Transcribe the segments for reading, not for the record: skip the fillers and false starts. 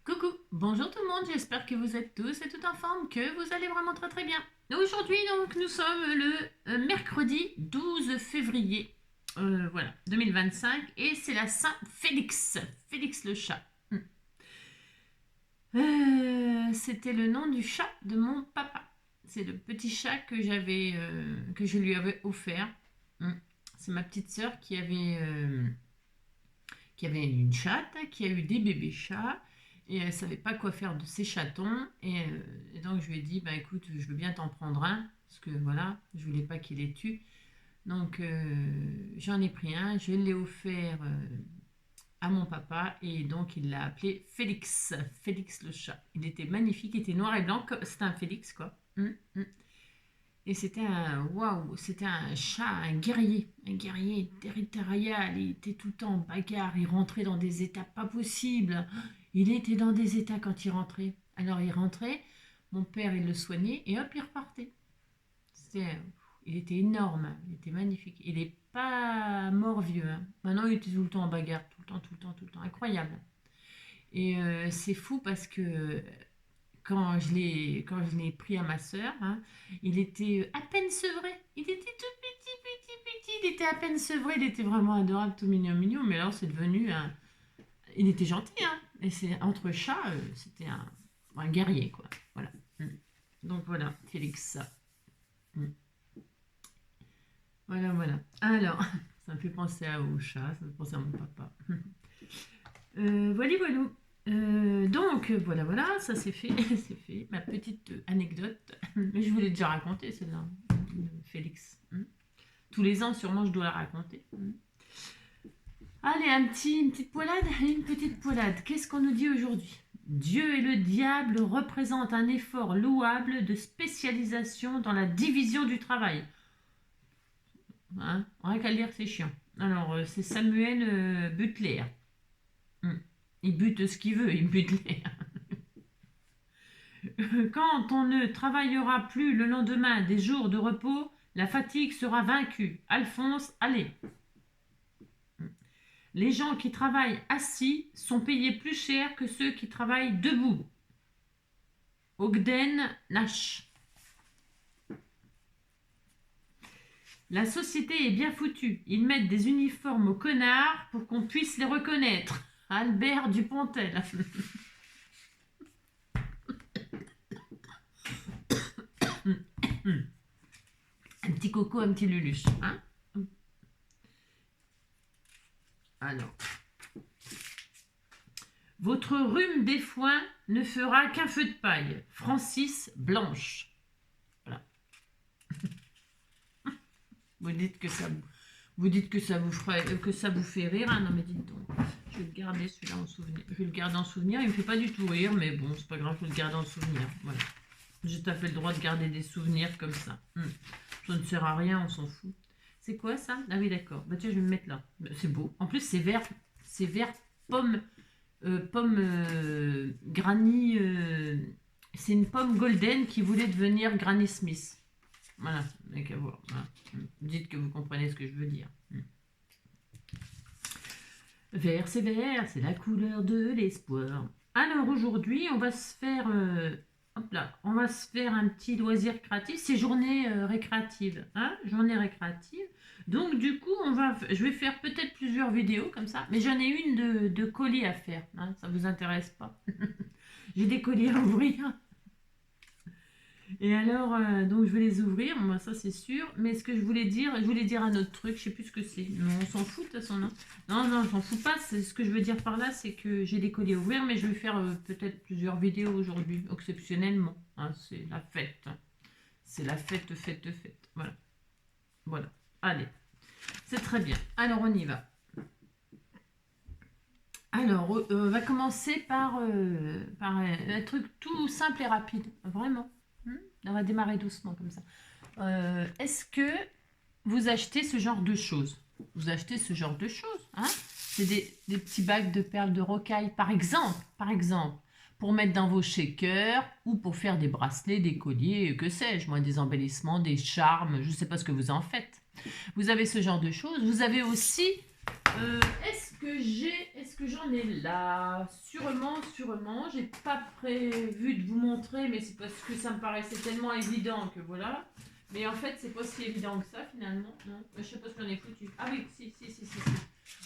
Coucou, bonjour tout le monde, j'espère que vous êtes tous et toutes en forme, que vous allez vraiment très très bien. Aujourd'hui donc nous sommes le mercredi 12 février voilà, 2025 et c'est la Saint-Félix, Félix le chat. C'était le nom du chat de mon papa. C'est le petit chat que je lui avais offert. C'est ma petite sœur qui avait une chatte, qui a eu des bébés chats, et elle ne savait pas quoi faire de ses chatons. Et donc je lui ai dit, bah écoute, je veux bien t'en prendre un, parce que voilà, je voulais pas qu'il les tue. Donc j'en ai pris un, je l'ai offert à mon papa, et donc il l'a appelé Félix, Félix le chat. Il était magnifique, il était noir et blanc, c'était un Félix quoi. Et c'était un waouh, c'était un chat, un guerrier territorial. Il était tout le temps en bagarre, il rentrait dans des états pas possibles. Il était dans des états quand il rentrait. Alors il rentrait, mon père il le soignait et hop il repartait. C'était, il était énorme, il était magnifique. Il n'est pas mort vieux. Hein. Maintenant il était tout le temps en bagarre, tout le temps, tout le temps, tout le temps, incroyable. Et c'est fou parce que quand je l'ai pris à ma sœur, hein, il était à peine sevré. Il était tout petit, petit, petit. Il était à peine sevré. Il était vraiment adorable, tout mignon, mignon. Mais alors, c'est devenu un. Il était gentil, hein. Et c'est entre chats, c'était un guerrier, quoi. Voilà. Donc voilà, Félix. Mm. Voilà, voilà. Alors, ça me fait penser au chat, ça me fait penser à mon papa. Voilà, voilà. Donc voilà, voilà, ça c'est fait, c'est fait. Ma petite anecdote, mais je vous l'ai déjà racontée, celle-là, Félix. Tous les ans, sûrement, je dois la raconter. Allez, une petite poilade, une petite poilade. Qu'est-ce qu'on nous dit aujourd'hui? Dieu et le diable représentent un effort louable de spécialisation dans la division du travail. Hein, rien qu'à le lire, c'est chiant. Alors, c'est Samuel Butler. Il bute ce qu'il veut, il bute les. Quand on ne travaillera plus le lendemain des jours de repos, la fatigue sera vaincue. Alphonse Allais. Les gens qui travaillent assis sont payés plus cher que ceux qui travaillent debout. Ogden Nash. La société est bien foutue. Ils mettent des uniformes aux connards pour qu'on puisse les reconnaître. Albert Dupontel. Un petit coco, un petit luluche. Hein? Alors. Votre rhume des foins ne fera qu'un feu de paille. Francis Blanche. Voilà. Vous dites que ça vous fait rire. Hein, non mais dites donc. Je vais le garder celui-là en souvenir. Je vais le garder en souvenir. Il me fait pas du tout rire, mais bon, c'est pas grave, je vais le garder en souvenir. Voilà. J'ai tout à fait le droit de garder des souvenirs comme ça. Ça ne sert à rien, on s'en fout. C'est quoi ça? Ah oui, d'accord. Bah tiens, je vais me mettre là. C'est beau. En plus, c'est vert pomme. Granny. C'est une pomme golden qui voulait devenir Granny Smith. Voilà, avec à voir. Voilà. Dites que vous comprenez ce que je veux dire. Vert, c'est la couleur de l'espoir. Alors aujourd'hui, on va se faire, on va se faire un petit loisir créatif. C'est journée récréative, hein, journée récréative. Donc du coup, je vais faire peut-être plusieurs vidéos comme ça, mais j'en ai une de colis à faire. Hein, ça vous intéresse pas? J'ai des colis à ouvrir. Et alors, donc je vais les ouvrir, moi ça c'est sûr. Mais ce que je voulais dire un autre truc, je sais plus ce que c'est. Mais on s'en fout de toute façon, non? Non, je m'en fous pas. Ce que je veux dire par là, c'est que j'ai des colis à ouvrir, mais je vais faire peut-être plusieurs vidéos aujourd'hui, exceptionnellement. Hein, c'est la fête. Hein. C'est la fête. Voilà. Voilà. Allez. C'est très bien. Alors on y va. Alors, on va commencer par un truc tout simple et rapide. Vraiment. On va démarrer doucement comme ça. Est-ce que vous achetez ce genre de choses? Vous achetez ce genre de choses, hein? C'est des petits bacs de perles de rocaille, par exemple, pour mettre dans vos shakers ou pour faire des bracelets, des colliers, que sais-je, moi, des embellissements, des charmes, je ne sais pas ce que vous en faites. Vous avez ce genre de choses. Vous avez aussi, est-ce que que j'ai, est-ce que j'en ai là? Sûrement, sûrement. J'ai pas prévu de vous montrer, mais c'est parce que ça me paraissait tellement évident que voilà. Mais en fait, c'est pas si évident que ça finalement. Non, je sais pas ce qu'on est foutu. Ah oui, si.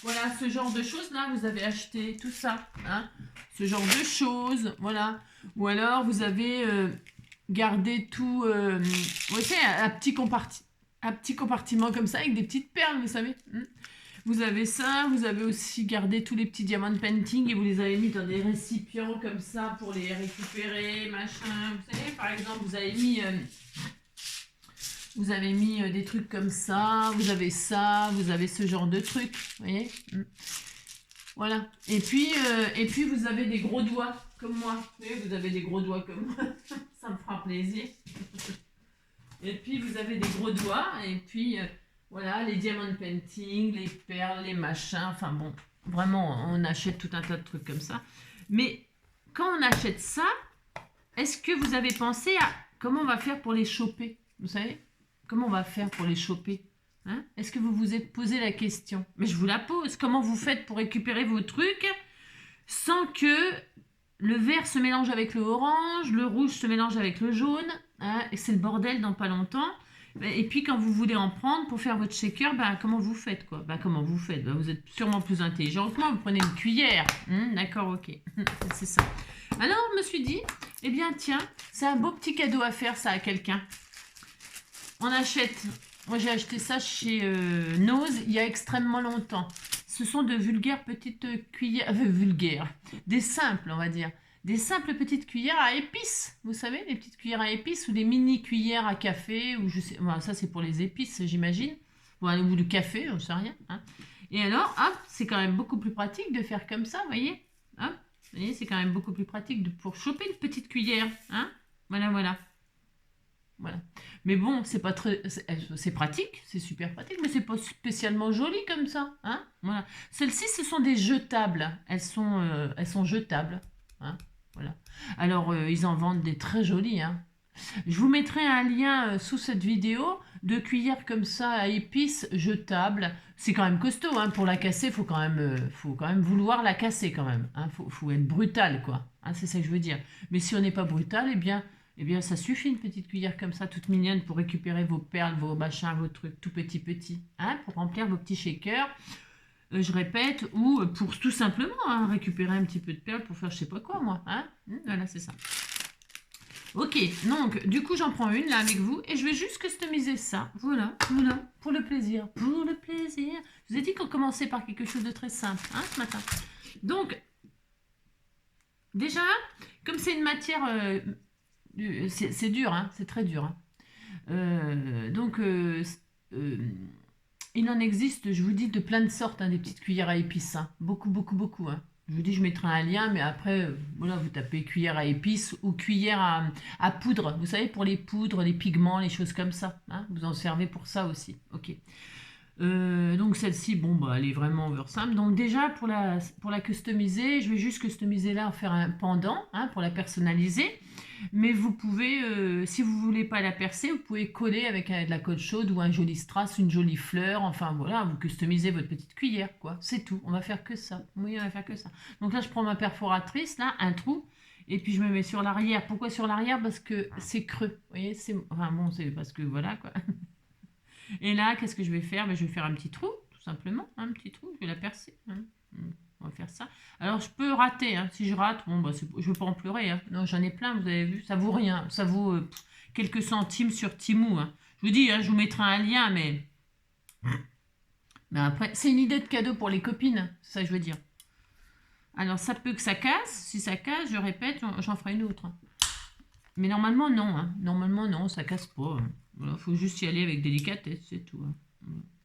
Voilà, ce genre de choses là, vous avez acheté tout ça, hein? Ce genre de choses, voilà. Ou alors vous avez gardé tout, vous savez, un petit compartiment comme ça avec des petites perles, vous savez. Vous avez ça, vous avez aussi gardé tous les petits diamants de painting et vous les avez mis dans des récipients comme ça pour les récupérer, machin. Vous savez, par exemple, vous avez mis des trucs comme ça, vous avez ça, vous avez ce genre de trucs, vous voyez. Voilà. Et puis vous avez des gros doigts comme moi. Vous voyez, vous avez des gros doigts comme moi. Ça me fera plaisir. Et puis vous avez des gros doigts et puis voilà, les diamond painting, les perles, les machins, enfin bon, vraiment on achète tout un tas de trucs comme ça. Mais quand on achète ça, est-ce que vous avez pensé à comment on va faire pour les choper? Vous savez? Comment on va faire pour les choper? Hein? Est-ce que vous vous êtes posé la question? Mais je vous la pose. Comment vous faites pour récupérer vos trucs sans que le vert se mélange avec le orange, le rouge se mélange avec le jaune, hein, et c'est le bordel dans pas longtemps. Et puis quand vous voulez en prendre pour faire votre shaker, comment vous faites quoi? Comment vous faites? Vous êtes sûrement plus intelligent que moi, vous prenez une cuillère. D'accord, ok. C'est ça. Alors je me suis dit, eh bien tiens, c'est un beau petit cadeau à faire ça à quelqu'un. On achète, moi j'ai acheté ça chez Nose il y a extrêmement longtemps. Ce sont de vulgaires petites cuillères, vulgaires, des simples on va dire. Des simples petites cuillères à épices, vous savez, les petites cuillères à épices ou des mini cuillères à café, ou je sais, voilà, ça c'est pour les épices j'imagine, ou le café, on ne sait rien. Hein. Et alors, hop, c'est quand même beaucoup plus pratique de faire comme ça, vous voyez, hop, vous voyez, c'est quand même beaucoup plus pratique pour choper une petite cuillère, hein, voilà. Mais bon, c'est pas très, c'est pratique, c'est super pratique, mais c'est pas spécialement joli comme ça, hein, voilà. Celles-ci, ce sont des jetables, elles sont jetables, hein. Voilà. Alors, ils en vendent des très jolies. Hein. Je vous mettrai un lien sous cette vidéo de cuillères comme ça à épices jetables. C'est quand même costaud. Hein. Pour la casser, il faut quand même vouloir la casser quand même. Hein. Faut être brutal, quoi. Hein, c'est ça que je veux dire. Mais si on n'est pas brutal, eh bien, ça suffit une petite cuillère comme ça, toute mignonne, pour récupérer vos perles, vos machins, vos trucs tout petits. Hein, pour remplir vos petits shakers. Je répète, ou pour tout simplement récupérer un petit peu de perles pour faire je sais pas quoi moi. Hein, voilà, c'est ça. Ok, donc du coup j'en prends une là avec vous et je vais juste customiser ça. Voilà, pour le plaisir. Pour le plaisir. Je vous ai dit qu'on commençait par quelque chose de très simple ce matin. Donc, déjà, comme c'est une matière... c'est dur, c'est très dur. Donc... il en existe, je vous dis, de plein de sortes, des petites cuillères à épices. Beaucoup. Je vous dis, je mettrai un lien, mais après, voilà, vous tapez cuillère à épices ou cuillère à poudre. Vous savez, pour les poudres, les pigments, les choses comme ça. Vous en servez pour ça aussi. Ok. Donc celle-ci, elle est vraiment over simple. Donc déjà, pour la customiser, je vais juste customiser là, faire un pendant, pour la personnaliser. Mais vous pouvez, si vous ne voulez pas la percer, vous pouvez coller avec de la colle chaude ou un joli strass, une jolie fleur. Enfin voilà, vous customisez votre petite cuillère, quoi. C'est tout. On va faire que ça. Oui, on va faire que ça. Donc là, je prends ma perforatrice, là, un trou. Et puis je me mets sur l'arrière. Pourquoi sur l'arrière? Parce que c'est creux. Vous voyez, c'est parce que voilà, quoi. Et là, qu'est-ce que je vais faire? Je vais faire un petit trou, tout simplement. Un petit trou, je vais la percer. On va faire ça. Alors, je peux rater. Si je rate, je ne veux pas en pleurer. Non, j'en ai plein, vous avez vu. Ça vaut rien. Ça vaut quelques centimes sur Temu. Je vous dis, je vous mettrai un lien, mais après, c'est une idée de cadeau pour les copines. C'est ça que je veux dire. Alors, ça peut que ça casse. Si ça casse, je répète, j'en ferai une autre. Mais normalement, non. Normalement, non, ça casse pas. Voilà, faut juste y aller avec délicatesse, c'est tout.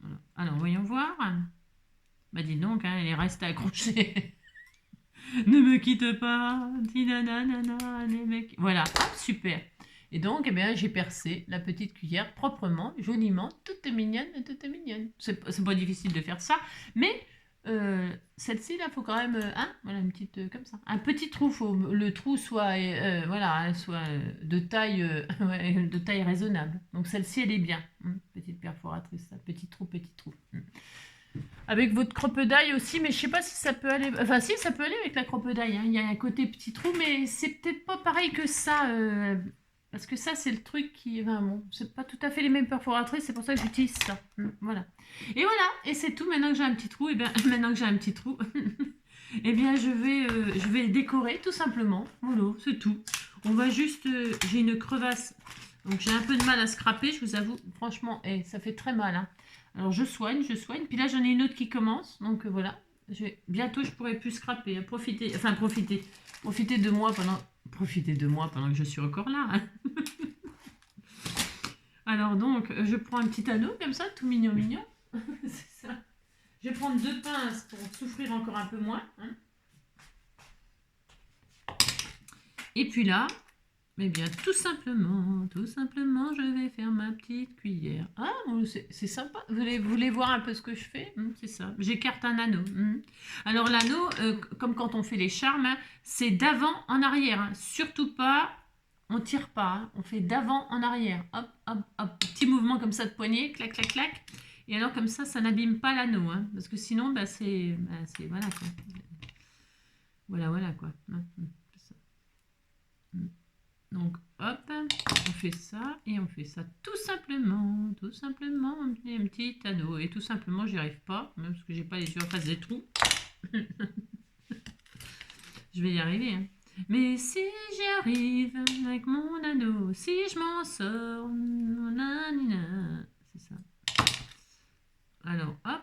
Voilà. Alors, voyons voir. Dis donc, elle est restée accrochée. Ne me quitte pas. Voilà, hop, super. Et donc, j'ai percé la petite cuillère proprement, joliment, toute mignonne. C'est pas difficile de faire ça, mais celle-ci, là, il faut quand même, voilà, une petite, comme ça. Un petit trou, faut le trou soit, soit de taille raisonnable. Donc, celle-ci, elle est bien. Petite perforatrice, ça. Petit trou. avec votre cropedaille aussi, mais je sais pas si ça peut aller... Enfin, si, ça peut aller avec la cropedaille, hein. Il y a un côté petit trou, mais c'est peut-être pas pareil que ça. Parce que ça, c'est le truc qui... Enfin, bon, c'est pas tout à fait les mêmes perforatrices, c'est pour ça que j'utilise ça. Voilà. Et voilà, et c'est tout. Maintenant que j'ai un petit trou, et bien, maintenant que j'ai un petit trou, eh bien, je vais le décorer, tout simplement. Voilà, c'est tout. On va juste... j'ai une crevasse, donc j'ai un peu de mal à scraper, je vous avoue. Franchement, ça fait très mal, hein. Alors je soigne. Puis là j'en ai une autre qui commence. Donc voilà. Bientôt je pourrai plus scraper. Profiter de moi pendant que je suis encore là. Hein. Alors donc je prends un petit anneau comme ça, tout mignon mignon. C'est ça. Je vais prendre 2 pinces pour souffrir encore un peu moins. Hein. Et puis là, eh bien, tout simplement, je vais faire ma petite cuillère. Ah, c'est sympa. Vous voulez voir un peu ce que je fais? C'est ça. J'écarte un anneau. Alors, l'anneau, comme quand on fait les charmes, hein, c'est d'avant en arrière. Hein. Surtout pas, on tire pas. Hein. On fait d'avant en arrière. Hop, hop, hop. Petit mouvement comme ça de poignet. Clac, clac, clac. Et alors, comme ça n'abîme pas l'anneau. Hein, parce que sinon, bah, c'est... Voilà, quoi. Voilà, quoi. C'est ça. Donc, hop, on fait ça et on fait ça tout simplement, un petit anneau. Et tout simplement, j'y arrive pas, même parce que j'ai pas les yeux en face des trous. Je vais y arriver. Hein. Mais si j'y arrive avec mon anneau, si je m'en sors, c'est ça. Alors, hop,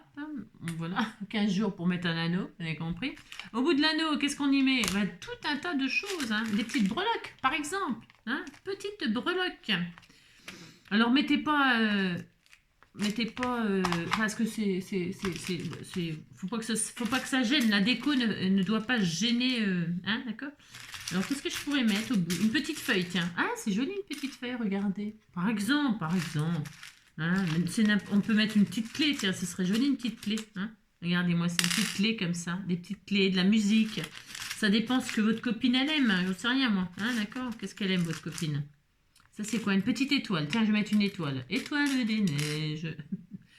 voilà, 15 jours pour mettre un anneau, vous avez compris. Au bout de l'anneau, qu'est-ce qu'on y met? Ben, tout un tas de choses, hein. Des petites breloques, par exemple. Hein, petites breloques. Alors, mettez pas, parce que faut pas que ça gêne. La déco ne doit pas gêner, hein, d'accord? Alors, qu'est-ce que je pourrais mettre au bout? Une petite feuille, tiens. Ah, c'est joli, une petite feuille, regardez. Par exemple. Hein, on peut mettre une petite clé, tiens, ce serait joli une petite clé. Hein. Regardez-moi, c'est une petite clé comme ça, des petites clés, de la musique. Ça dépend ce que votre copine elle aime, je ne sais rien moi. Hein, d'accord? Qu'est-ce qu'elle aime votre copine? Ça c'est quoi? Une petite étoile. Tiens, je vais mettre une étoile. Étoile des neiges.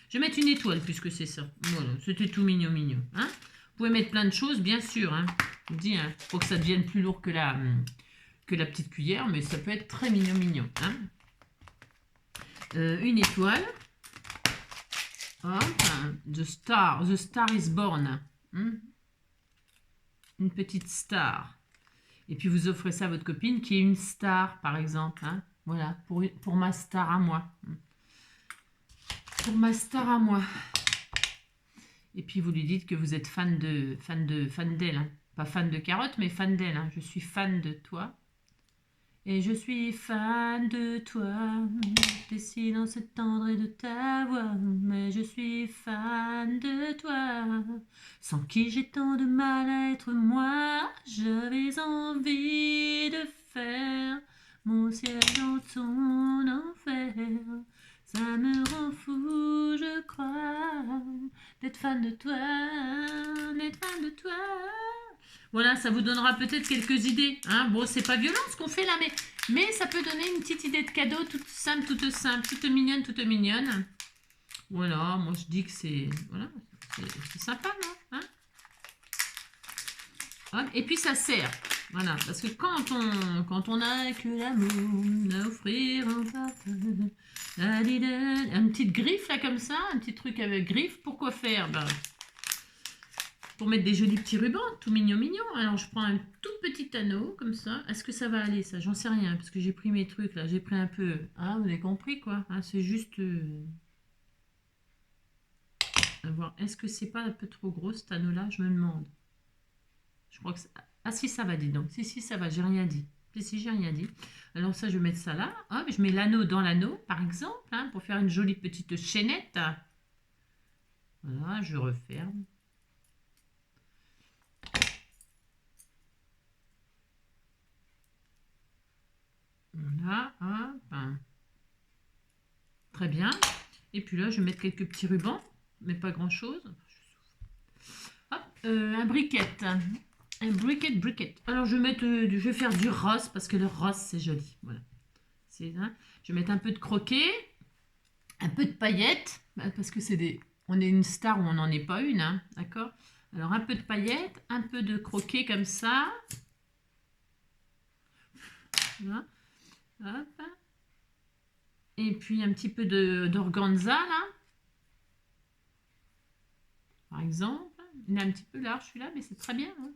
Je vais mettre une étoile puisque c'est ça. Voilà, c'était tout mignon. Hein. Vous pouvez mettre plein de choses, bien sûr. Hein. Je vous dis, hein, faut que ça devienne plus lourd que la petite cuillère, mais ça peut être très mignon. Hein. Une étoile. Hop, the star is born. Une petite star. Et puis vous offrez ça à votre copine qui est une star, par exemple. Hein. Voilà, pour ma star à moi. Pour ma star à moi. Et puis vous lui dites que vous êtes fan d'elle. Hein. Pas fan de carottes, mais fan d'elle. Hein. Je suis fan de toi. Et je suis fan de toi, des silences tendres et de ta voix, mais je suis fan de toi, sans qui j'ai tant de mal à être moi, j'avais envie de faire mon ciel dans ton enfer, ça me rend fou, je crois, d'être fan de toi, Voilà, ça vous donnera peut-être quelques idées. Hein. Bon, c'est pas violent ce qu'on fait là, mais ça peut donner une petite idée de cadeau toute simple, toute mignonne. Voilà, moi je dis que c'est sympa, non? Hein. Hop, et puis ça sert. Voilà, parce que quand on a que l'amour à offrir une petite griffe là comme ça, un petit truc avec griffe, pourquoi faire? Pour mettre des jolis petits rubans, tout mignon. Alors, je prends un tout petit anneau, comme ça. Est-ce que ça va aller, ça? J'en sais rien, parce que j'ai pris mes trucs, là. J'ai pris un peu... Ah, vous avez compris, quoi. Hein, c'est juste... voir. Est-ce que c'est pas un peu trop gros, cet anneau-là? Je me demande. Je crois que... Ah, si, ça va, dis donc. Si, ça va, j'ai rien dit. Si, j'ai rien dit. Alors, ça, je vais mettre ça là. Hop, je mets l'anneau dans l'anneau, par exemple, hein, pour faire une jolie petite chaînette. Voilà, je referme. Voilà, hop. Très bien. Et puis là, je vais mettre quelques petits rubans, mais pas grand chose. Hop, un briquet. Un briquet. Alors, je vais faire du rose, parce que le rose, c'est joli. Voilà. Je vais mettre un peu de croquet, un peu de paillettes, parce que c'est des on est une star ou on n'en est pas une, hein, d'accord? Alors un peu de paillettes, un peu de croquet comme ça. Voilà. Hop. Et puis un petit peu d'organza là, par exemple. Il est un petit peu large celui-là, mais c'est très bien. Hein.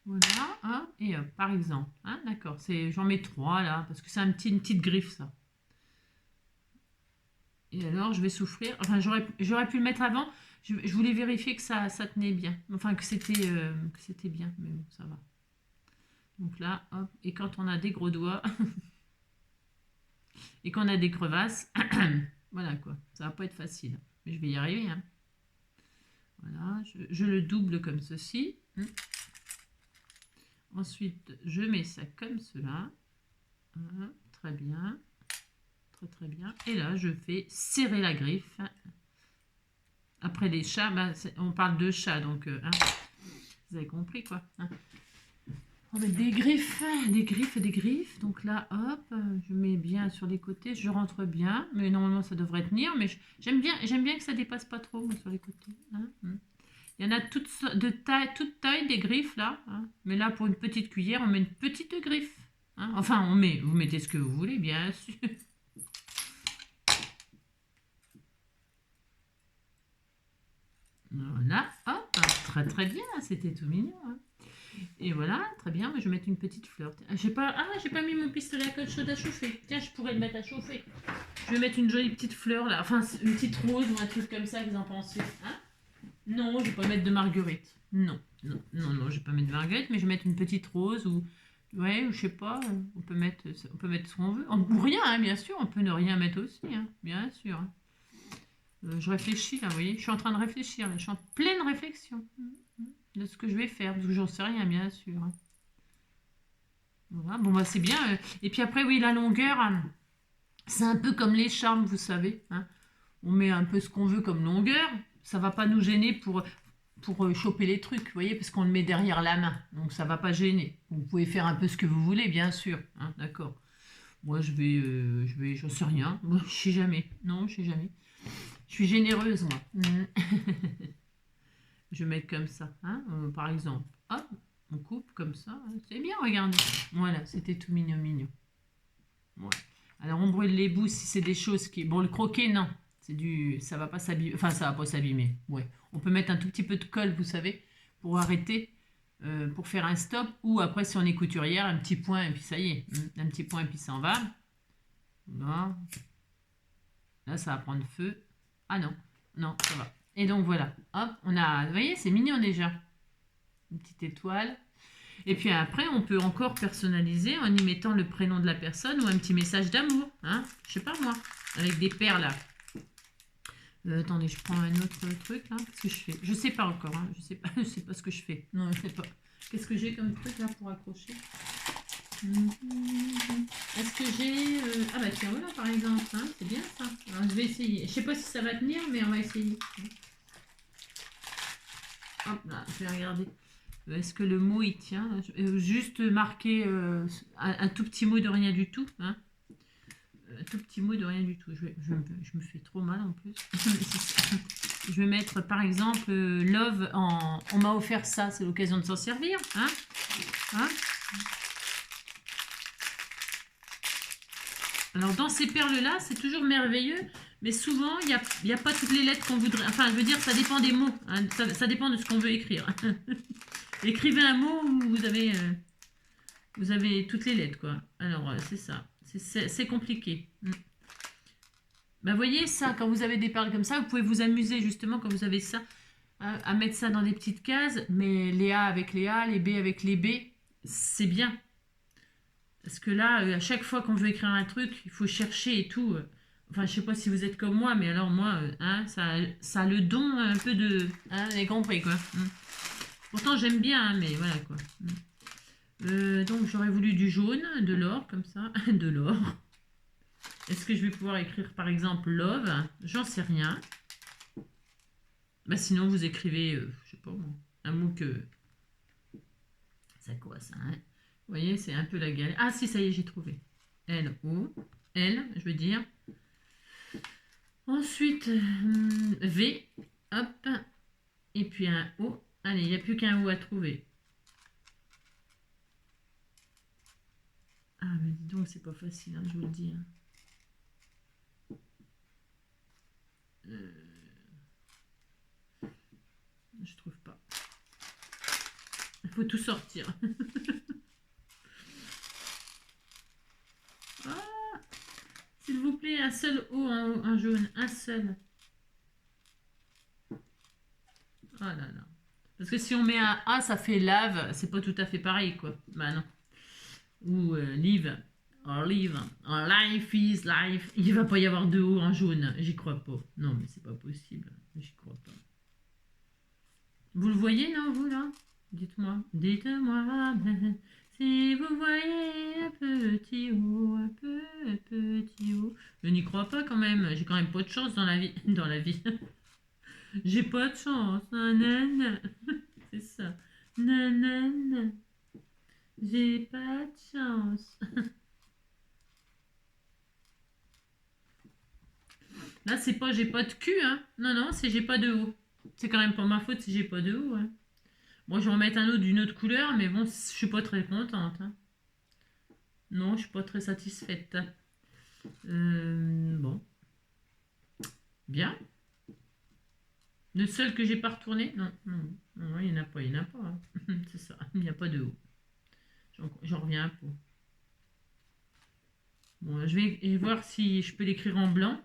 Voilà, hein, et par exemple, hein, d'accord, j'en mets 3 là, parce que c'est une petite griffe ça. Et alors je vais souffrir, enfin j'aurais pu le mettre avant, je voulais vérifier que ça tenait bien, enfin que c'était bien, mais bon ça va. Donc là, hop, et quand on a des gros doigts, et qu'on a des crevasses, voilà quoi, ça va pas être facile, mais je vais y arriver. Hein. Voilà, je le double comme ceci. Ensuite, je mets ça comme cela. Très bien. Très très bien. Et là, je fais serrer la griffe. Après les chats, bah, on parle de chats, donc hein, vous avez compris quoi. Hein. On met des griffes, des griffes, des griffes. Donc là, hop, je mets bien sur les côtés, je rentre bien. Mais normalement, ça devrait tenir. Mais j'aime bien que ça dépasse pas trop moi, sur les côtés. Hein. Il y en a toute taille des griffes là. Hein. Mais là, pour une petite cuillère, on met une petite griffe. Hein. Enfin, vous mettez ce que vous voulez, bien sûr. Voilà, hop, très très bien, c'était tout mignon. Hein. Et voilà, très bien, je vais mettre une petite fleur. J'ai pas mis mon pistolet à colle chaude à chauffer. Tiens, je pourrais le mettre à chauffer. Je vais mettre une jolie petite fleur là, enfin une petite rose ou un truc comme ça, vous en pensez hein? Non, je vais pas mettre de marguerite. Non, non, non, non, je vais pas mettre de marguerite, mais je vais mettre une petite rose ou ouais, je sais pas, on peut mettre ce qu'on veut. Ou rien, hein, bien sûr, on peut ne rien mettre aussi, hein, bien sûr. Hein. Je réfléchis là, vous voyez, je suis en train de réfléchir, là. Je suis en pleine réflexion de ce que je vais faire, parce que j'en sais rien, bien sûr. Hein. Voilà. Bon, bah c'est bien. Et puis après, oui, la longueur, c'est un peu comme les charmes, vous savez. Hein. On met un peu ce qu'on veut comme longueur, ça va pas nous gêner pour choper les trucs, vous voyez, parce qu'on le met derrière la main, donc ça va pas gêner. Vous pouvez faire un peu ce que vous voulez, bien sûr. Hein, d'accord. Moi, j'en sais rien. Moi, je sais jamais. Non, je sais jamais. Je suis généreuse, moi. Je vais mettre comme ça, hein, par exemple. Hop, on coupe comme ça. Hein, c'est bien, regardez. Voilà, c'était tout mignon, mignon. Ouais. Alors, on brûle les bouts si c'est des choses qui... Bon, le croquet, non. Ça va pas s'abîmer. Enfin, ça va pas s'abîmer. Ouais. On peut mettre un tout petit peu de colle, vous savez, pour arrêter, pour faire un stop. Ou après, si on est couturière, un petit point et puis ça y est. Un petit point et puis ça en va. Voilà. Là, ça va prendre feu. Ah non, non, ça va. Et donc voilà, hop, on a, vous voyez, c'est mignon déjà. Une petite étoile. Et puis après, on peut encore personnaliser en y mettant le prénom de la personne ou un petit message d'amour. Hein, je sais pas moi, avec des perles là. Attendez, je prends un autre truc là. Qu'est-ce que je fais? Je sais pas encore. Hein, je sais pas ce que je fais. Non, je sais pas. Qu'est-ce que j'ai comme truc là pour accrocher? Est-ce que j'ai... Ah bah tiens, voilà par exemple. Hein, c'est bien ça. Alors, je vais essayer. Je sais pas si ça va tenir, mais on va essayer. Hop là, je vais regarder. Est-ce que le mot il tient? Juste marquer un tout petit mot de rien du tout. Hein. Un tout petit mot de rien du tout. Je me fais trop mal en plus. Je vais mettre par exemple love en... On m'a offert ça, c'est l'occasion de s'en servir. Hein. Hein. Alors dans ces perles-là, c'est toujours merveilleux, mais souvent, il n'y a pas toutes les lettres qu'on voudrait... Enfin, je veux dire, ça dépend des mots. Hein, ça dépend de ce qu'on veut écrire. Écrivez un mot où vous avez toutes les lettres, quoi. Alors, c'est ça. C'est compliqué. Ben, voyez ça, quand vous avez des perles comme ça, vous pouvez vous amuser justement quand vous avez ça, à mettre ça dans des petites cases, mais les A avec les A, les B avec les B, c'est bien. Parce que là, à chaque fois qu'on veut écrire un truc, il faut chercher et tout. Enfin, je sais pas si vous êtes comme moi, mais alors moi, hein, ça a le don un peu de... Hein, vous avez compris, quoi. Pourtant, j'aime bien, hein, mais voilà, quoi. Donc, j'aurais voulu du jaune, de l'or, comme ça. De l'or. Est-ce que je vais pouvoir écrire, par exemple, love? J'en sais rien. Bah, sinon, vous écrivez, je sais pas moi, un mot que... C'est quoi, ça, hein? Vous voyez, c'est un peu la galère. Ah si, ça y est, j'ai trouvé. L-O. L, je veux dire. Ensuite, V, hop, et puis un O. Allez, il n'y a plus qu'un O à trouver. Ah, mais dis donc, c'est pas facile, hein, je vous le dis. Hein. Je trouve pas. Il faut tout sortir. Ah, s'il vous plaît, un seul O en haut, un jaune, un seul. Oh là là. Parce que si on met un A, ça fait lave, c'est pas tout à fait pareil, quoi. Bah non. Ou live, or live, or life is life. Il va pas y avoir de O en jaune, j'y crois pas. Non, mais c'est pas possible, j'y crois pas. Vous le voyez, non, vous, là? Dites-moi. Dites-moi, si vous voyez un petit O, un petit O. Je n'y crois pas quand même. J'ai quand même pas de chance dans la vie. Dans la vie. J'ai pas de chance. Nanana. C'est ça. Nanana. J'ai pas de chance. Là, c'est pas j'ai pas de cul, hein. Non, non, c'est j'ai pas de O. C'est quand même pas ma faute si j'ai pas de O, hein. Moi, je vais en mettre un autre d'une autre couleur, mais bon, je suis pas très contente. Hein. Non, je suis pas très satisfaite. Bon, bien. Le seul que j'ai pas retourné, non, non, non, il n'y en a pas, il n'y en a pas. Hein. C'est ça, il n'y a pas de haut. J'en reviens un peu. Bon, je vais voir si je peux l'écrire en blanc.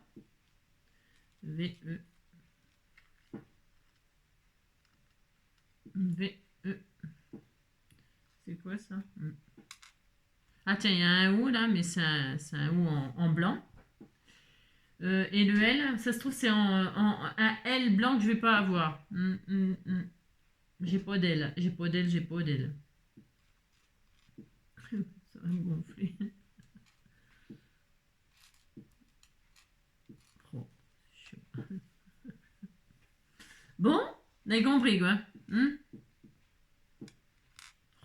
V-E. V-E. C'est quoi ça? Ah tiens, il y a un O là, mais c'est un O en blanc. Et le L, ça se trouve, c'est un L blanc que je vais pas avoir. J'ai pas d'L, j'ai pas d'L, j'ai pas d'L. Ça va me gonfler. Oh, bon, on a compris quoi.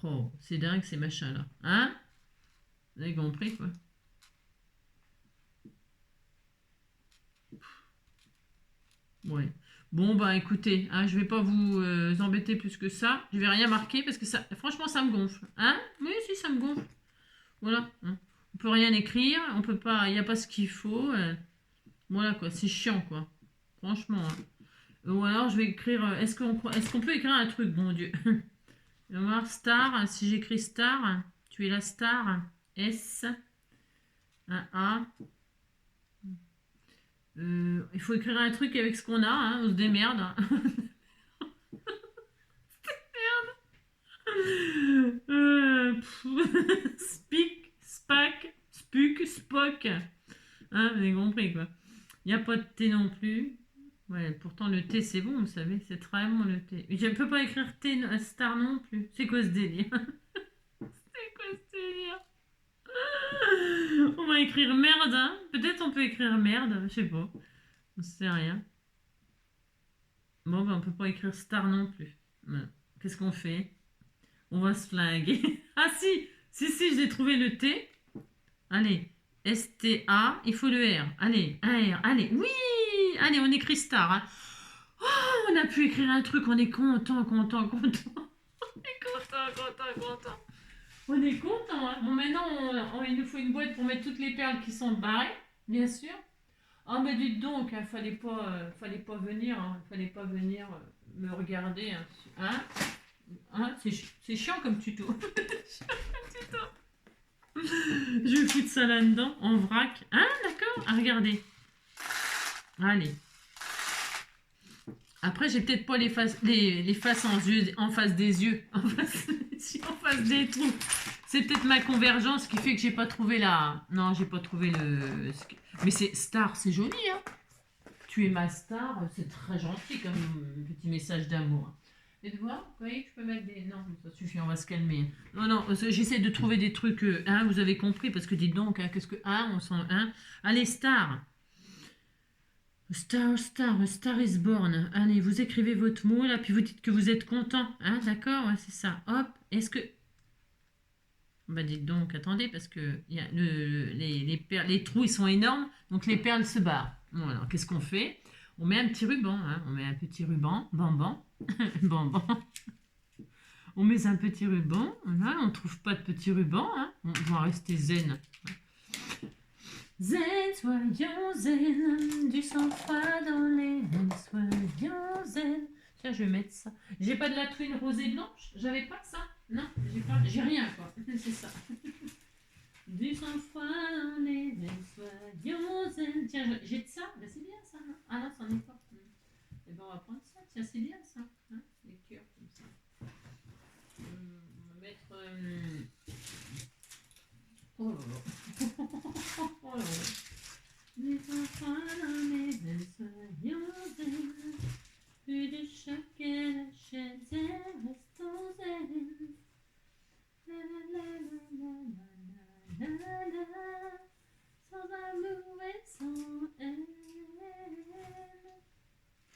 Oh, c'est dingue ces machins là. Hein? Vous avez compris quoi. Ouais. Bon bah écoutez, hein, je vais pas vous embêter plus que ça. Je vais rien marquer parce que ça, franchement, ça me gonfle. Hein? Oui, si, ça me gonfle. Voilà. Hein. On peut rien écrire, on peut pas, il n'y a pas ce qu'il faut. Voilà quoi, c'est chiant quoi. Franchement. Hein. Ou alors je vais écrire. Est-ce qu'on peut écrire un truc, bon Dieu. On va voir star. Si j'écris star, tu es la star. S. Un A. Il faut écrire un truc avec ce qu'on a, hein, on se démerde. Hein. Speak, spac, spuk, spock. Hein, vous avez compris quoi. Il n'y a pas de T non plus. Ouais, pourtant le T c'est bon, vous savez, c'est très bon le T. Je ne peux pas écrire T star non plus. C'est quoi ce délire? C'est quoi ce délire? On va écrire merde, hein. Peut-être on peut écrire merde, je sais pas. On sait rien. Bon, ben on peut pas écrire star non plus. Voilà. Qu'est-ce qu'on fait? On va se flinguer. Ah si, si, j'ai trouvé le T. Allez, S-T-A, il faut le R. Allez, un R. Allez, oui. Allez, on écrit star. Hein. Oh, on a pu écrire un truc, on est content, content, content. On est content. On est content. Hein. Bon, maintenant, il nous faut une boîte pour mettre toutes les perles qui sont barrées, bien sûr. Ah, mais dites donc, hein, fallait pas venir, hein, fallait pas venir me regarder. Hein, hein c'est chiant comme tuto. Je vais foutre ça là-dedans, en vrac. Hein, d'accord. À regarder. Allez. Après, j'ai peut-être pas les faces en face des yeux. En face des trous. C'est peut-être ma convergence qui fait que j'ai pas trouvé la... Non, j'ai pas trouvé le... Mais c'est star, c'est joli, hein. Tu es ma star, c'est très gentil comme petit message d'amour. Et de voir, vous voyez que je peux mettre des... Non, ça suffit, on va se calmer. Non, j'essaie de trouver des trucs... hein, vous avez compris, parce que dites donc, hein, qu'est-ce que... Hein, on sent... Hein. Allez, star. Star, a star is born. Allez, vous écrivez votre mot, là, puis vous dites que vous êtes content. Hein, d'accord, ouais, c'est ça. Hop, est-ce que... Bah dites donc, attendez, parce que y a les trous, ils sont énormes, donc les perles se barrent. Bon, alors, qu'est-ce qu'on fait? On met un petit ruban, hein, on met un petit ruban, bamban, bamban. On met un petit ruban, voilà, on ne trouve pas de petit ruban, hein, on va rester zen. Zen, soyons zen, du sang-froid dans les veines, soyons zen. Tiens, je vais mettre ça. J'ai pas de la truine rosée blanche? J'avais pas ça? Non, j'ai rien quoi. C'est ça. Du sang-froid dans les veines, soyons zen. Tiens, j'ai de ça? Ben, c'est bien ça. Hein. Ah non, c'en est pas. Et ben on va prendre ça. Tiens, c'est bien ça. Hein, les cœurs comme ça. On va mettre. Oh là là. Oh là là. Du sang-froid dans les veines, soyons zen. Plus de choc et la chaîne, restons zen. La la la la la la la la, sans amour et sans haine.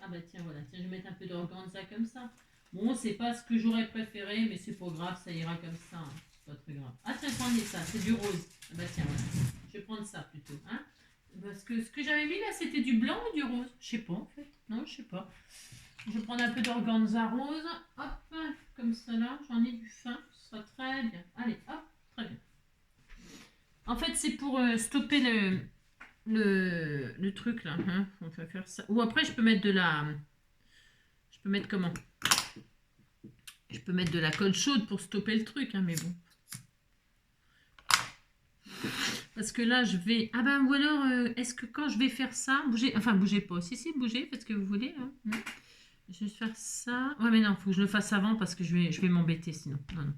Ah bah tiens, voilà, tiens, je vais mettre un peu d'organza comme ça. Bon, c'est pas ce que j'aurais préféré, mais c'est pas grave, ça ira comme ça. Hein. C'est pas très grave. Ah tiens, prenez ça, c'est du rose. Ah bah tiens, voilà. Je vais prendre ça plutôt. Hein. Parce que ce que j'avais mis là, c'était du blanc ou du rose? Je sais pas en fait. Non, je sais pas. Je vais prendre un peu d'organza rose. Hop, comme ça là. J'en ai du fin. Ce sera très bien. Allez, hop, très bien. En fait, c'est pour stopper le truc là. Hein. On va faire ça. Ou après, je peux mettre de la... Je peux mettre comment? Je peux mettre de la colle chaude pour stopper le truc, hein, mais bon. Parce que là, je vais... Ah ben, ou alors, est-ce que quand je vais faire ça... Bougez... Enfin, bougez pas. Si, bougez, faites ce que vous voulez. Hein. Je vais faire ça. Ouais, mais non, il faut que je le fasse avant parce que je vais m'embêter sinon. Non, non.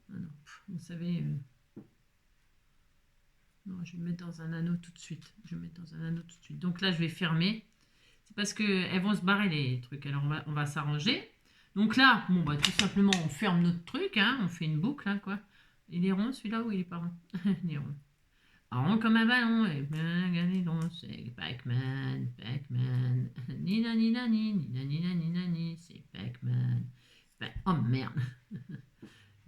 Non, non. Vous savez... Non, je vais me mettre dans un anneau tout de suite. Je vais me mettre dans un anneau tout de suite. Donc là, je vais fermer. C'est parce qu'elles vont se barrer les trucs. Alors, on va s'arranger. Donc là, bon, bah, tout simplement, on ferme notre truc. Hein, on fait une boucle, hein, quoi. Il est rond, celui-là, ou il est pas rond? Il est rond. Rond comme un ballon. Et regardez donc, c'est Pac-Man, Pac-Man. Nina, nina, ni, nina, nina, nina, ni. C'est Pac-Man. Oh, merde.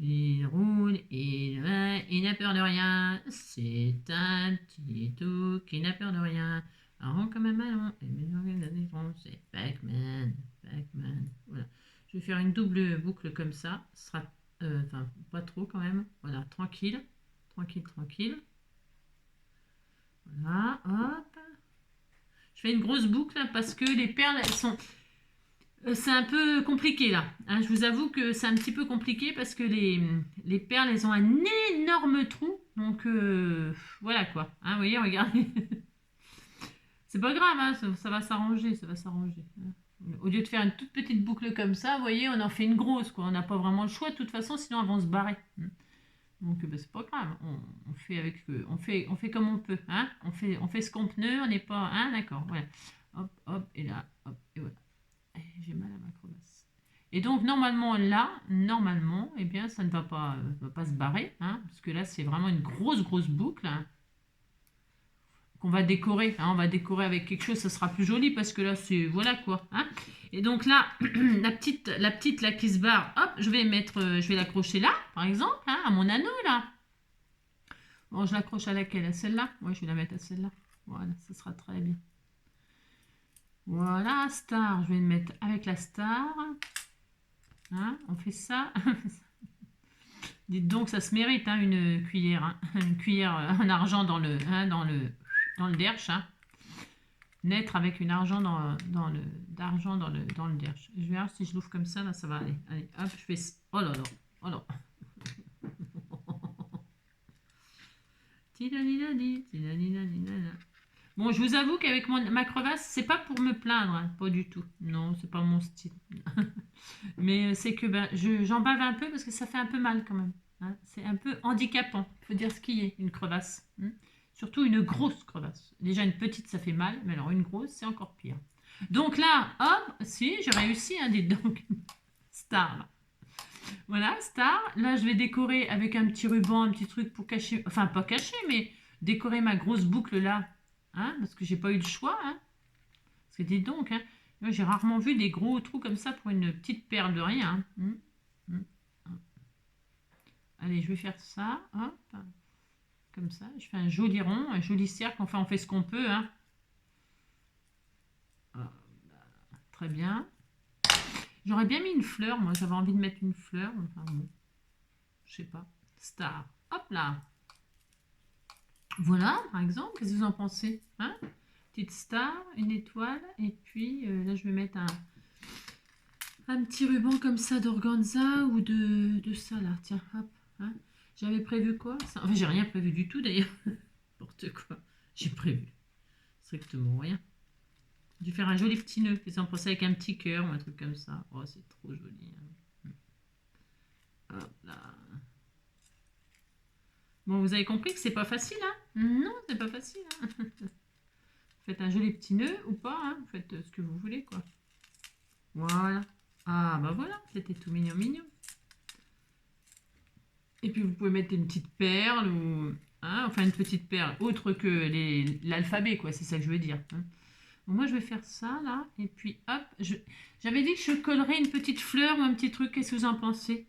Il roule, il va, il n'a peur de rien. C'est un petit tout qui n'a peur de rien. Rond comme un ballon. C'est Pac-Man, Pac-Man. Voilà. Je vais faire une double boucle comme ça. Ce sera, enfin, pas trop quand même. Voilà, tranquille, tranquille, tranquille. Voilà, hop. Je fais une grosse boucle parce que les perles, elles sont... C'est un peu compliqué là. Hein, je vous avoue que c'est un petit peu compliqué parce que les perles, elles ont un énorme trou. Donc voilà quoi. Hein, vous voyez, regardez. C'est pas grave, hein, ça va s'arranger, ça va s'arranger. Au lieu de faire une toute petite boucle comme ça, vous voyez, on en fait une grosse quoi. On n'a pas vraiment le choix de toute façon, sinon elles vont se barrer. Donc bah, c'est pas grave. On fait avec, on fait comme on peut. Hein, on fait ce qu'on peut. On n'est pas. Hein, d'accord. Voilà. Hop, hop, et là, hop, et voilà. J'ai mal à ma crevasse. Et donc, normalement, là, eh bien, ça ne va pas se barrer, hein, parce que là, c'est vraiment une grosse boucle, hein, qu'on va décorer. Hein, on va décorer avec quelque chose, ça sera plus joli, parce que là, c'est... Voilà, quoi. Hein. Et donc là, la petite, là, qui se barre, hop, je vais l'accrocher là, par exemple, hein, à mon anneau, là. Bon, je l'accroche à laquelle? À celle-là? Oui, je vais la mettre à celle-là. Voilà, ça sera très bien. Voilà, star, je vais le mettre avec la star. Hein, on fait ça. Dites donc, ça se mérite, hein, une cuillère. Hein, une cuillère en argent dans le derche. Hein. Naître avec une argent d'argent dans le derche. Je vais voir si je l'ouvre comme ça, là, ça va aller. Allez, hop, je fais... Oh là là, oh là. Bon, je vous avoue qu'avec ma crevasse, c'est pas pour me plaindre, hein, pas du tout. Non, c'est pas mon style. Mais c'est que ben, j'en bave un peu parce que ça fait un peu mal quand même. Hein. C'est un peu handicapant, il faut dire ce qu'il y est, une crevasse. Hein. Surtout une grosse crevasse. Déjà une petite, ça fait mal, mais alors une grosse, c'est encore pire. Donc là, hop, si, j'ai réussi, hein, dites donc. Star, là. Voilà, star. Là, je vais décorer avec un petit ruban, un petit truc pour cacher, enfin pas cacher, mais décorer ma grosse boucle là. Hein, parce que j'ai pas eu le choix. Hein. Parce que dites donc, hein, j'ai rarement vu des gros trous comme ça pour une petite perle de rien. Hein. Allez, je vais faire ça. Hop. Comme ça. Je fais un joli rond, un joli cercle. Enfin, on fait ce qu'on peut. Hein. Très bien. J'aurais bien mis une fleur. Moi, j'avais envie de mettre une fleur. Enfin, bon. Je sais pas. Star. Hop là. Voilà, par exemple. Qu'est-ce que vous en pensez, hein? Petite star, une étoile. Et puis, là, je vais mettre un petit ruban comme ça d'organza ou de ça, là. Tiens, hop. Hein. J'avais prévu quoi ça... Enfin, j'ai rien prévu du tout, d'ailleurs. N'importe quoi. J'ai prévu strictement rien. Je vais faire un joli petit nœud. Qu'est-ce que vous en pensez avec un petit cœur ou un truc comme ça? Oh, c'est trop joli. Hein. Hop là. Bon, vous avez compris que c'est pas facile, hein? Non, c'est pas facile, hein. Faites un joli petit nœud ou pas, hein? Faites ce que vous voulez, quoi. Voilà. Ah, bah voilà, c'était tout mignon, mignon. Et puis, vous pouvez mettre une petite perle ou... Hein, enfin, une petite perle autre que l'alphabet, quoi. C'est ça que je veux dire. Hein. Bon, moi, je vais faire ça, là. Et puis, hop. J'avais dit que je collerais une petite fleur ou un petit truc. Qu'est-ce que vous en pensez?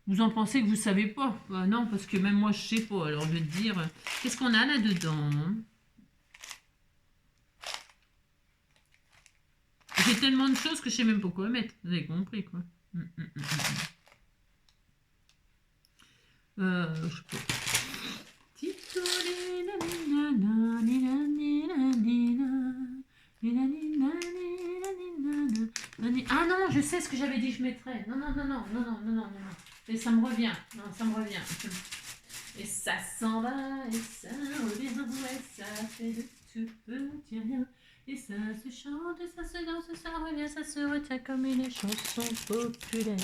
Vous en pensez que vous savez pas? Bah non, parce que même moi, je sais pas. Alors, je vais te dire, qu'est-ce qu'on a là-dedans? J'ai tellement de choses que je sais même pas quoi mettre. Vous avez compris, quoi. Je sais pas. Ah non, je sais ce que j'avais dit que je mettrais. Non, non, non, non, non, non, non, non, non. Et ça me revient. Non, ça me revient. Et ça s'en va, et ça revient, ouais, ça fait de tout petit rien. Et ça se chante, et ça se danse, ça revient, ça se retient comme une chanson populaire.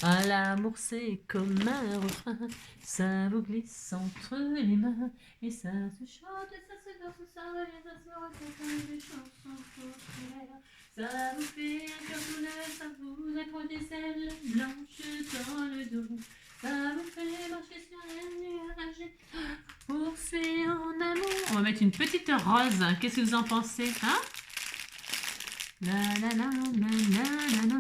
Ah, l'amour c'est comme un refrain, ça vous glisse entre les mains. Et ça se chante, et ça se danse, ça revient, ça se retient comme une chanson populaire. Ça vous fait un cœur tout neuf, ça vous accroche des ailes blanches dans le dos. Ça vous fait marcher sur les nuages, poursuivre en amour. On va mettre une petite rose. Qu'est-ce que vous en pensez, hein? La la la la la la la la.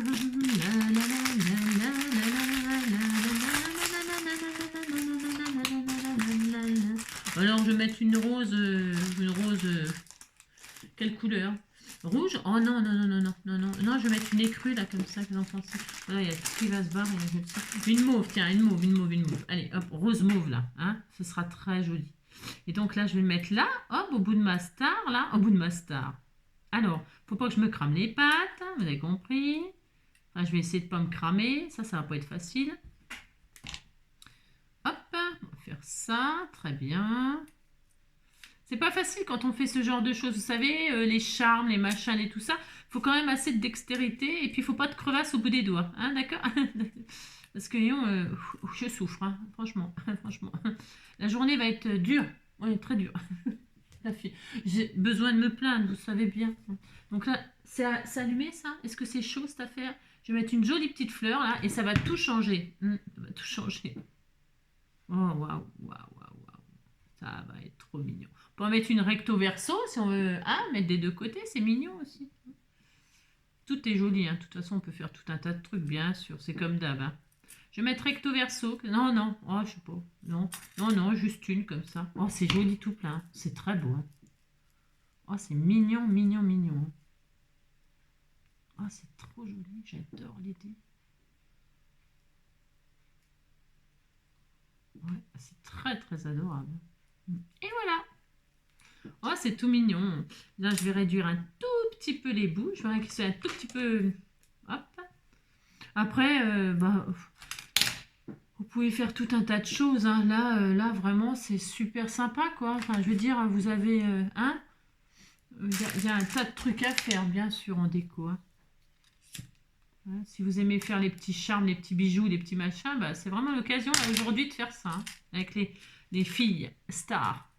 Alors je vais mettre une rose, quelle couleur? Rouge? Oh non, non, non, non, non, non, non, non, je vais mettre une écrue là comme ça, que vous en pensez? Voilà, il y a tout qui va se barrer. Une mauve, tiens, une mauve, une mauve, une mauve. Allez, hop, rose mauve là, hein, ce sera très joli. Et donc là, je vais le mettre là, hop, au bout de ma star, là, au bout de ma star. Alors, faut pas que je me crame les pattes, hein, vous avez compris. Enfin, je vais essayer de pas me cramer, ça va pas être facile. Hop, on va faire ça, très bien. C'est pas facile quand on fait ce genre de choses, vous savez, les charmes, les machins et tout ça. Il faut quand même assez de dextérité et puis il faut pas de crevasse au bout des doigts, hein, d'accord? Parce que je souffre, hein, franchement, franchement. La journée va être dure, oui, très dure. J'ai besoin de me plaindre, vous savez bien. Donc là, c'est allumé ça? Est-ce que c'est chaud cette affaire? Je vais mettre une jolie petite fleur là et ça va tout changer. Ça va tout changer. Oh waouh, waouh, waouh, waouh. Ça va être trop mignon. On peut en mettre une recto verso si on veut mettre des deux côtés, c'est mignon aussi. Tout est joli, hein. De toute façon, on peut faire tout un tas de trucs, bien sûr. C'est comme d'hab. Hein. Je vais mettre recto verso. Non, non, oh, je sais pas. Non, non, non, juste une comme ça. Oh, c'est joli tout plein. C'est très beau. Hein. Oh, c'est mignon, mignon, mignon. Oh, c'est trop joli. J'adore l'idée. Ouais, c'est très, très adorable. Et voilà. Oh, c'est tout mignon. Là, je vais réduire un tout petit peu les bouts. Je vais réduire un tout petit peu. Hop. Après, vous pouvez faire tout un tas de choses. Hein. Là, vraiment, c'est super sympa, quoi. Enfin, je veux dire, vous avez... il y a un tas de trucs à faire, bien sûr, en déco. Hein. Hein, si vous aimez faire les petits charmes, les petits bijoux, les petits machins, bah, c'est vraiment l'occasion aujourd'hui de faire ça. Hein, avec les filles stars.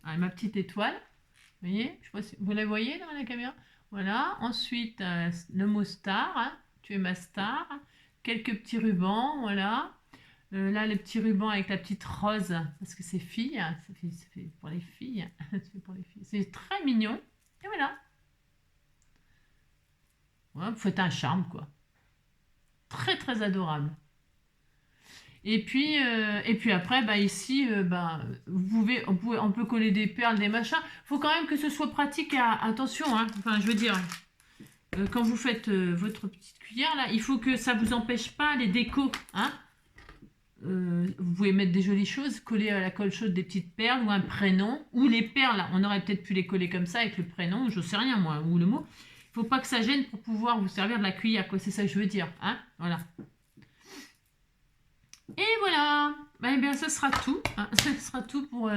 Ah, ma petite étoile. Vous voyez, je sais pas si vous la voyez dans la caméra. Voilà. Ensuite, le mot star. Hein. Tu es ma star. Quelques petits rubans. Voilà. Là, le petit ruban avec la petite rose. Parce que c'est fille. Hein. C'est fait pour les filles. C'est pour les filles. C'est très mignon. Et voilà. Ouais, vous faites un charme, quoi. Très, très adorable. Et puis après, bah ici, on peut coller des perles, des machins. Faut quand même que ce soit pratique. Attention, hein. Enfin, je veux dire, quand vous faites votre petite cuillère là, il faut que ça vous empêche pas les décos, hein. Vous pouvez mettre des jolies choses, coller à la colle chaude des petites perles ou un prénom, ou les perles, on aurait peut-être pu les coller comme ça avec le prénom, je sais rien moi, ou le mot. Il faut pas que ça gêne pour pouvoir vous servir de la cuillère, quoi, c'est ça que je veux dire, hein, voilà. Et voilà, bah, eh bien ce sera tout, hein. Ce sera tout pour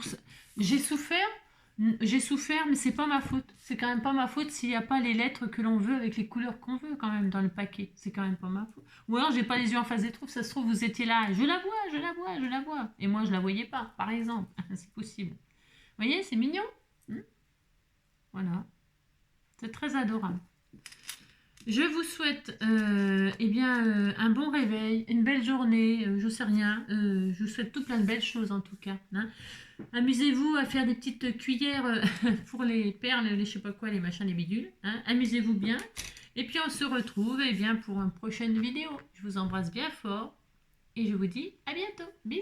ça. J'ai souffert, mais c'est pas ma faute. C'est quand même pas ma faute s'il n'y a pas les lettres que l'on veut avec les couleurs qu'on veut quand même dans le paquet. C'est quand même pas ma faute. Ou alors j'ai pas les yeux en face des trous, ça se trouve vous étiez là, je la vois, je la vois, je la vois. Et moi je la voyais pas, par exemple. C'est possible. Vous voyez, c'est mignon. Voilà. C'est très adorable. Je vous souhaite un bon réveil, une belle journée, je sais rien. Je vous souhaite tout plein de belles choses en tout cas, hein. Amusez-vous à faire des petites cuillères pour les perles, les je sais pas quoi, les machins, les bidules, hein. Amusez-vous bien. Et puis on se retrouve pour une prochaine vidéo. Je vous embrasse bien fort et je vous dis à bientôt. Bisous.